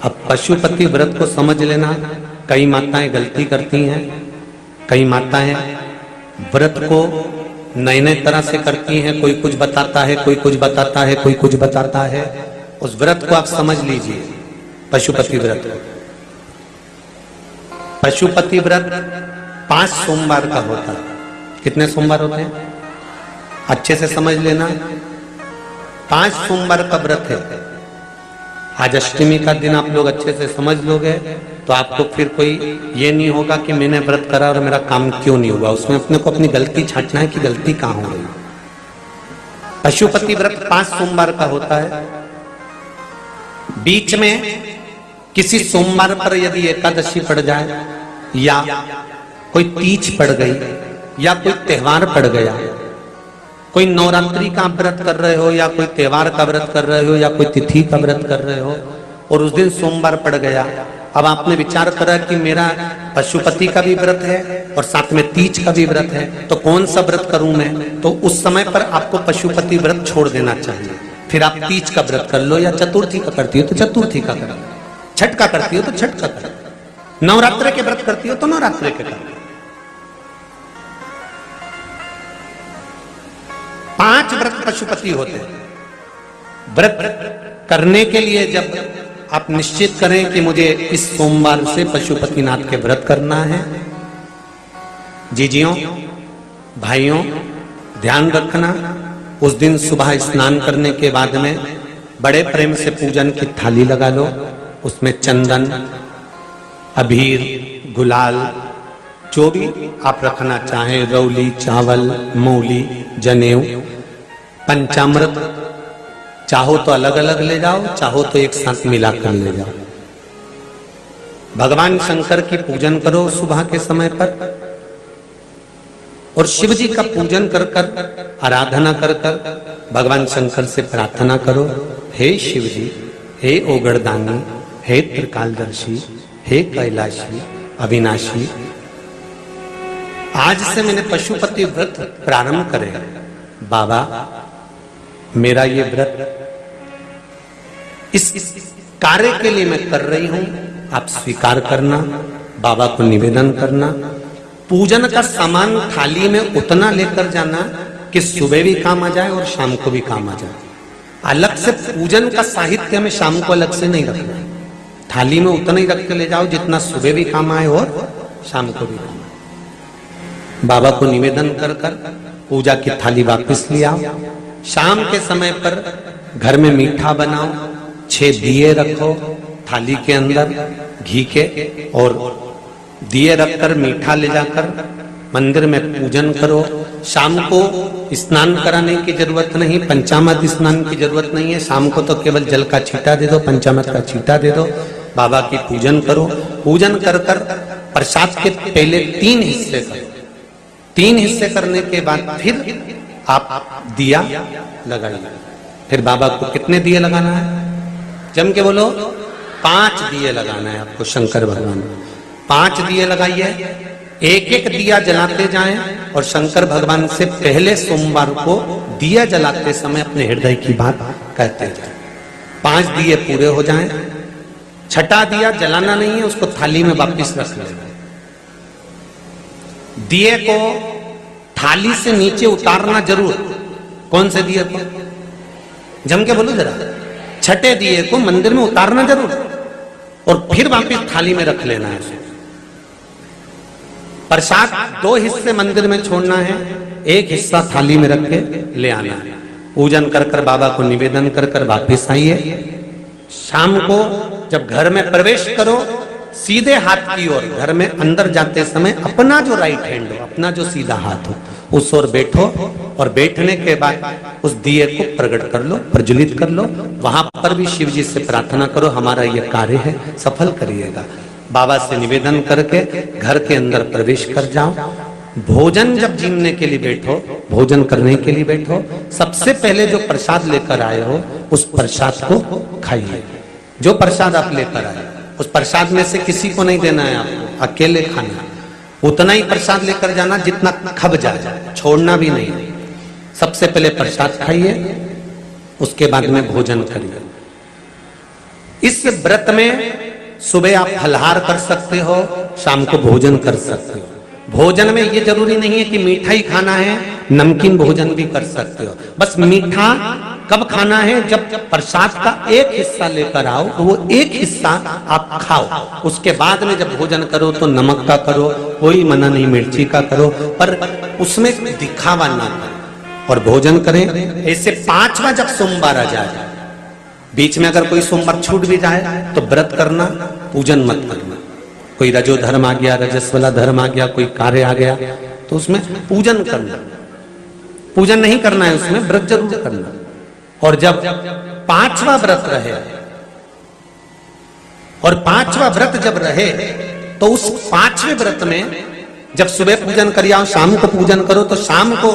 अब पशुपति व्रत को समझ लेना। कई माताएं गलती करती हैं, कई माताएं व्रत को नए नए तरह से करती हैं। कोई कुछ बताता है, कोई कुछ बताता है, कोई कुछ बताता है। उस व्रत को आप समझ लीजिए, पशुपति व्रत को। पशुपति व्रत 5 सोमवार का होता है। कितने सोमवार होते हैं अच्छे से समझ लेना। 5 सोमवार का व्रत है। आज अष्टमी का दिन आप लोग अच्छे से समझ लोगे तो आपको फिर कोई ये नहीं होगा कि मैंने व्रत करा और मेरा काम क्यों नहीं हुआ। उसमें अपने को अपनी गलती छांटना है कि गलती कहां हो गई। पशुपति व्रत 5 सोमवार का होता है। बीच में किसी सोमवार पर यदि एकादशी पड़ जाए या कोई तीज पड़ गई या कोई त्योहार पड़ गया, कोई नवरात्रि का व्रत कर रहे हो या कोई त्योहार का व्रत कर रहे हो या कोई तिथि का व्रत कर रहे हो और उस दिन सोमवार पड़ गया, अब आपने विचार करा कि मेरा पशुपति का भी व्रत है और साथ में तीज का भी व्रत है, तो कौन सा व्रत करूं मैं। तो उस समय पर आपको पशुपति व्रत छोड़ देना चाहिए। फिर आप तीज का व्रत कर लो, या चतुर्थी का करती हो तो चतुर्थी का करो, छठ का करती हो तो छठ का करो, नवरात्रे के व्रत करती हो तो नवरात्रे के करो। 5 व्रत पशुपति होते हैं। व्रत करने के लिए जब आप निश्चित करें कि मुझे इस सोमवार से पशुपतिनाथ के व्रत करना है, जीजियों भाइयों ध्यान रखना, उस दिन सुबह स्नान करने के बाद में बड़े प्रेम से पूजन की थाली लगा लो। उसमें चंदन, अबीर, गुलाल, जो भी आप रखना चाहें, रौली, चावल, मौली, जनेऊ, पंचामृत, चाहो तो अलग अलग ले जाओ, चाहो तो एक साथ मिलाकर ले जाओ। भगवान शंकर की पूजन करो सुबह के समय पर और शिव जी का पूजन कर कर, आराधना कर कर भगवान शंकर से प्रार्थना करो, हे शिव जी, हे ओगड़दानी, हे त्रिकालदर्शी, हे कैलाशी, अविनाशी, आज से मैंने पशुपति व्रत प्रारंभ करेगा। बाबा मेरा ये व्रत इस कार्य के लिए मैं कर रही हूं, आप स्वीकार करना। बाबा को निवेदन करना। पूजन का सामान थाली में उतना लेकर जाना कि सुबह भी काम आ जाए और शाम को भी काम आ जाए। अलग से पूजन का साहित्य में शाम को अलग से नहीं रखना। थाली में उतना ही रख के ले जाओ जितना सुबह भी काम आए और शाम को भी काम आए। बाबा को निवेदन कर कर पूजा की थाली वापस ले आओ। शाम के समय पर घर में मीठा बनाओ, 6 दिए रखो थाली के अंदर घी के, और दिए रखकर मीठा ले जाकर मंदिर में पूजन करो। शाम को स्नान कराने की जरूरत नहीं, पंचामृत स्नान की जरूरत नहीं है। शाम को तो केवल जल का छींटा दे दो, पंचामृत का छींटा दे दो, बाबा की पूजन करो। पूजन कर कर प्रसाद के पहले 3 हिस्से करो। 3 हिस्से करने के बाद फिर आप दिया लगाइए। फिर बाबा को कितने दिए लगाना है? जम के बोलो, 5 दिए लगाना है आपको शंकर भगवान को। 5 दिए लगाइए, एक एक दिया जलाते जाएं और शंकर भगवान से पहले सोमवार को दिया जलाते समय अपने हृदय की बात कहते जाएं। 5 दिए पूरे हो जाएं। छठा दिया जलाना नहीं है, उसको थाली में वापस रख लेना। दिए को थाली से नीचे उतारना जरूर। कौन से दिए को? जम के बोलो जरा। छठे दिए को मंदिर में उतारना जरूर और फिर वापस थाली में रख लेना है। प्रसाद 2 हिस्से मंदिर में छोड़ना है, 1 हिस्सा थाली में रख के ले आना है। पूजन कर कर बाबा को निवेदन कर कर वापस आइए। शाम को जब घर में प्रवेश करो, सीधे हाथ की ओर घर में अंदर जाते समय अपना जो राइट हैंड हो, अपना जो सीधा हाथ हो, उस ओर बैठो और बैठने के बाद उस दिए को प्रकट कर लो, प्रज्वलित कर लो। वहां पर भी शिव जी से प्रार्थना करो, हमारा यह कार्य है, सफल करिएगा। बाबा से निवेदन करके घर के अंदर प्रवेश कर जाओ। भोजन जब जीमने के लिए बैठो, भोजन करने के लिए बैठो, सबसे पहले जो प्रसाद लेकर आए हो उस प्रसाद को खाइए। जो प्रसाद आप लेकर आए उस प्रसाद में से किसी को नहीं देना है आपको, अकेले खाना। उतना ही प्रसाद लेकर जाना जितना खब जाए, छोड़ना भी नहीं। सबसे पहले प्रसाद खाइए, उसके बाद में भोजन करिए। इस व्रत में सुबह आप फलहार कर सकते हो, शाम को भोजन कर सकते हो। भोजन में ये जरूरी नहीं है कि मीठा ही खाना है, नमकीन भोजन भी कर सकते हो। बस मीठा कब खाना है, जब प्रसाद का एक हिस्सा लेकर आओ तो वो एक हिस्सा आप खाओ। उसके बाद में जब भोजन करो तो नमक का करो, कोई मना नहीं, मिर्ची का करो, पर उसमें दिखावा ना करो और भोजन करें। ऐसे 5वां जब सोमवार आ जाए, बीच में अगर कोई सोमवार छूट भी जाए तो व्रत करना, पूजन मत करना। कोई रजो धर्म आ गया, रजस वाला धर्म आ गया, कोई कार्य आ गया तो उसमें पूजन करना, पूजन नहीं करना है, उसमें व्रत जरूर करना। और जब 5वां व्रत रहे और 5वां व्रत जब रहे तो उस 5वें व्रत में जब सुबह पूजन कर आओ, शाम को पूजन करो, तो शाम को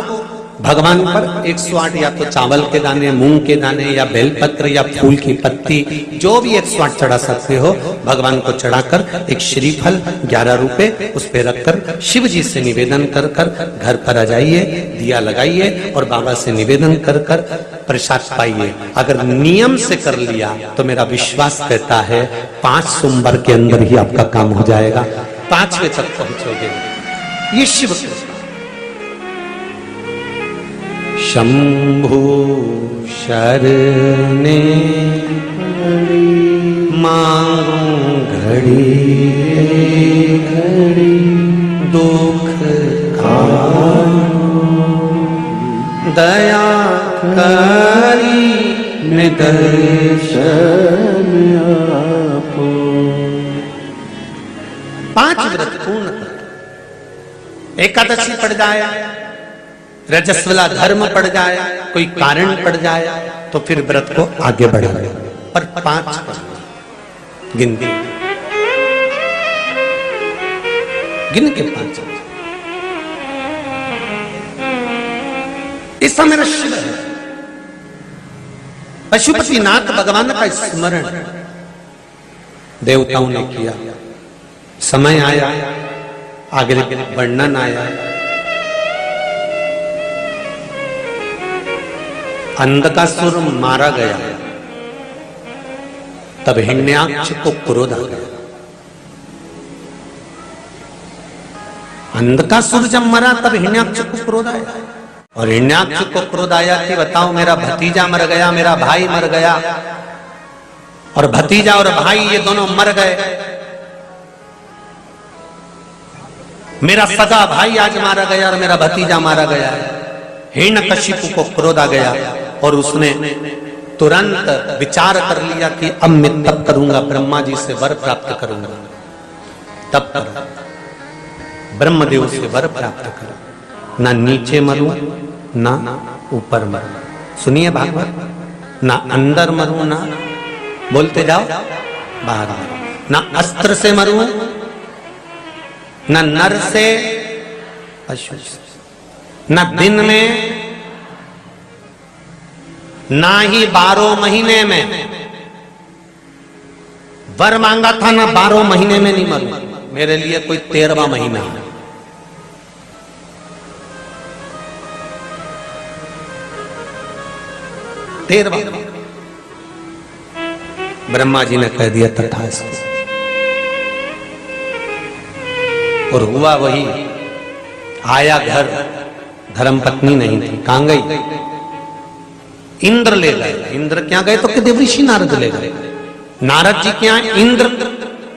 भगवान पर 108 या तो चावल के दाने, मूंग के दाने या बेलपत्र या फूल की पत्ती, जो भी 108 चढ़ा सकते हो भगवान को चढ़ाकर एक श्रीफल 11 रुपए उस पे रखकर शिव जी से निवेदन कर कर घर पर आ जाइए, दिया लगाइए और बाबा से निवेदन कर कर प्रसाद पाइए। अगर नियम से कर लिया तो मेरा विश्वास कहता है 5 सोमवार के अंदर ही आपका काम हो जाएगा, 5वें तक पहुंचोगे। ये शिव शंभु शरणे मांगू घड़ी घड़ी दुख दया करी निदर्शन आपो। 5 व्रत पूर्ण कर, एकादशी पड़ जाए, रजस्वला धर्म पड़ जाए, कोई कारण पड़ जाए तो फिर व्रत को आगे बढ़ाए, पर 5 गिन के 5। ऐसा मेरा शिव है। पशुपति नाथ भगवान का स्मरण देवताओं ने किया, समय आया, आगे वर्णन आया। अंधकासुर मारा गया, तब हिरण्याक्ष को क्रोध आ गया। अंधकासुर जब मरा तब हिरण्याक्ष को क्रोध आया, और हिरण्याक्ष को क्रोध आया कि बताओ मेरा भतीजा मर गया, मेरा भाई मर गया, और भतीजा और भाई ये दोनों मर गए, मेरा सगा भाई आज मारा गया और मेरा भतीजा मारा गया। हिरण्यकशिपु को क्रोध आ गया और उसने तुरंत विचार कर लिया कि अब मैं तप करूंगा, ब्रह्मा जी से वर प्राप्त करूंगा। तब ब्रह्मदेव से वर प्राप्त कर, ना नीचे मरूं ना ऊपर मरूं। सुनिए भागवत, ना अंदर मरूं ना, बोलते जाओ, बाहर मरूं, ना अस्त्र से मरूं ना नर से, पशु से, ना दिन में ना ही 12 महीने में। वर मांगा था ना 12 महीने में नहीं मरूं, मेरे लिए कोई 13वां महीना है। ब्रह्मा जी ने कह दिया तथास्तु, और हुआ वही। आया घर, धर्मपत्नी नहीं थी, कहां गई? इंद्र ले गए। इंद्र क्या गए तो कि देवऋषि नारद ले गए। नारद जी क्या, इंद्र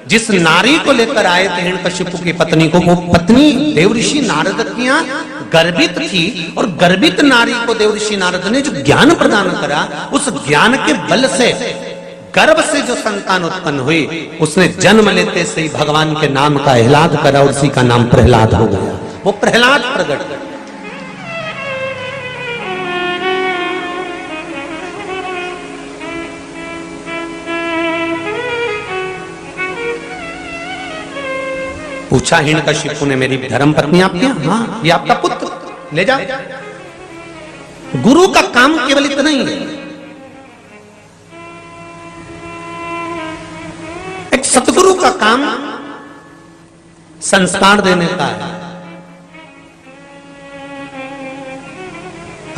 जिस नारी को लेकर आए थे हिरण्यकशिपु की पत्नी को, वो पत्नी देवऋषि नारद की यहाँ गर्भित थी, और गर्भित नारी को देवऋषि नारद ने जो ज्ञान प्रदान करा, उस ज्ञान के बल से गर्भ से जो संतान उत्पन्न हुई, उसने जन्म लेते से ही भगवान के नाम का आह्लाद करा और उसी का नाम प्रहलाद हो गया। वो प्रहलाद प्रकट कर। पूछा हिरण्यकशिपु ने, मेरी धर्मपत्नी आपकी? हाँ, ये आपका पुत्र, ले जाओ। गुरु का काम केवल इतना ही है, एक सतगुरु का काम संस्कार देने का है,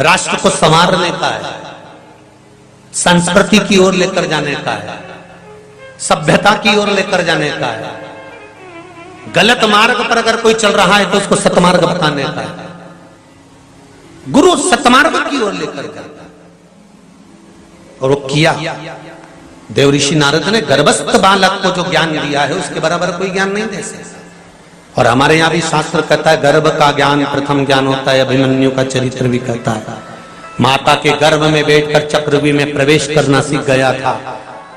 राष्ट्र को संवारने का है, संस्कृति की ओर लेकर जाने का है। सभ्यता की ओर लेकर जाने का है। गलत मार्ग पर अगर कोई चल रहा है तो उसको सतमार्ग बताने का है। गुरु सतमार्ग की ओर लेकर जाता है, और वो किया। देव ऋषि नारद ने गर्भस्थ बालक को जो ज्ञान दिया है उसके बराबर कोई ज्ञान नहीं दे सकता। और हमारे यहां भी शास्त्र कहता है गर्भ का ज्ञान प्रथम ज्ञान होता है। अभिमन्यु का चरित्र भी कहता है माता के गर्भ में बैठकर चक्रव्यूह में प्रवेश करना सीख गया था।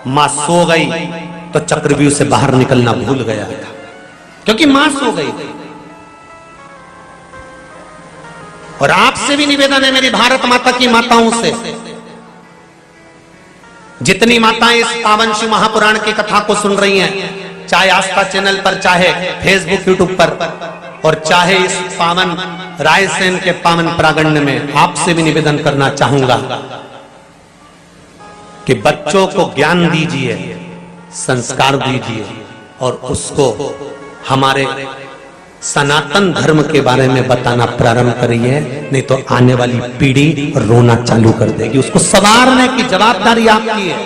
मां सो गई तो चक्रव्यूह से बाहर निकलना भूल गया था, क्योंकि मां सो गई। और आपसे भी निवेदन है मेरी भारत माता की माताओं से, जितनी माताएं इस पावन शिव महापुराण की कथा को सुन रही हैं, चाहे आस्था चैनल पर, चाहे फेसबुक यूट्यूब पर, और चाहे इस पावन रायसेन के पावन प्रांगण में, आपसे भी निवेदन करना चाहूंगा कि बच्चों को ज्ञान दीजिए, संस्कार दीजिए, और उसको हमारे सनातन धर्म के बारे में बताना प्रारंभ करिए, नहीं तो आने वाली पीढ़ी रोना चालू कर देगी। उसको संवारने की जवाबदारी आपकी है,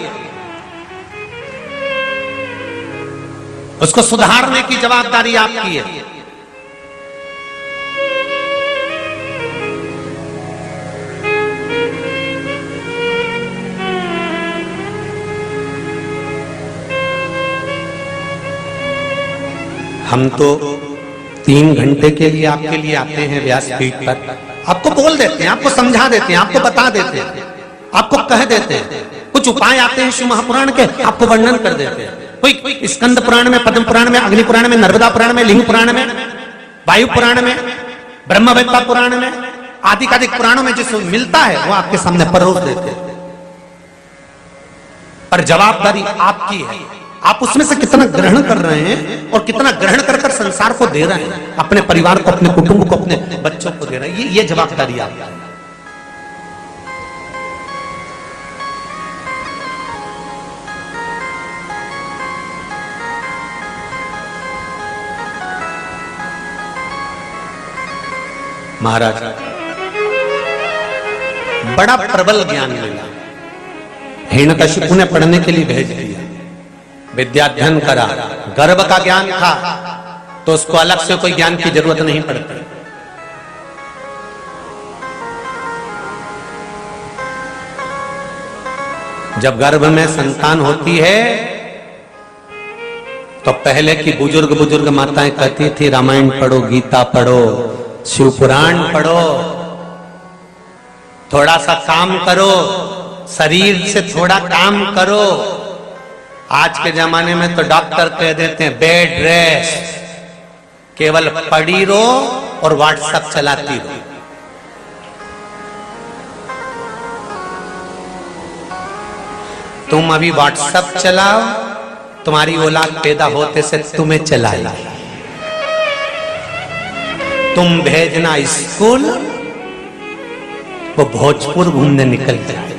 उसको सुधारने की जवाबदारी आपकी है। हम तो 3 घंटे के लिए आपके लिए आते हैं व्यासपीठ पर, आपको बोल देते हैं, आपको समझा देते हैं, आपको बता देते हैं, आपको कह देते हैं। कुछ उपाय आते हैं शिव महापुराण के, आपको वर्णन कर देते हैं। कोई स्कंद पुराण में, पद्म पुराण में, अग्नि पुराण में, नर्मदा पुराण में, लिंग पुराण में, वायु पुराण में, ब्रह्मवेत्ता पुराण में, आदिकादिक पुराणों में जिसको मिलता है वो आपके सामने परोस देते हैं। पर जवाबदारी आपकी है, आप उसमें से कितना ग्रहण कर रहे हैं और कितना ग्रहण कर कर संसार को दे रहे हैं, अपने परिवार को, अपने कुटुंब को, अपने बच्चों को दे रहे हैं। ये जवाबदारी आपकी है। महाराज बड़ा प्रबल ज्ञान मिला, हिरण्यकशिपु ने पढ़ने के लिए भेज दिया, विद्याध्ययन करा, गर्भ का ज्ञान था तो उसको अलग से कोई ज्ञान की जरूरत नहीं पड़ती। जब गर्भ में संतान होती है तो पहले की बुजुर्ग माताएं कहती थी रामायण पढ़ो, गीता पढ़ो, शिव पुराण पढ़ो, थोड़ा सा काम करो, शरीर से थोड़ा काम करो। आज के जमाने में तो डॉक्टर कह देते हैं बेड रेस्ट, केवल पड़ी रहो और व्हाट्सएप चलाती रहो। तुम अभी व्हाट्सएप चलाओ, तुम्हारी औलाद पैदा होते से तुम्हें चलाई। तुम भेजना स्कूल, वो भोजपुर घूमने निकल जाए।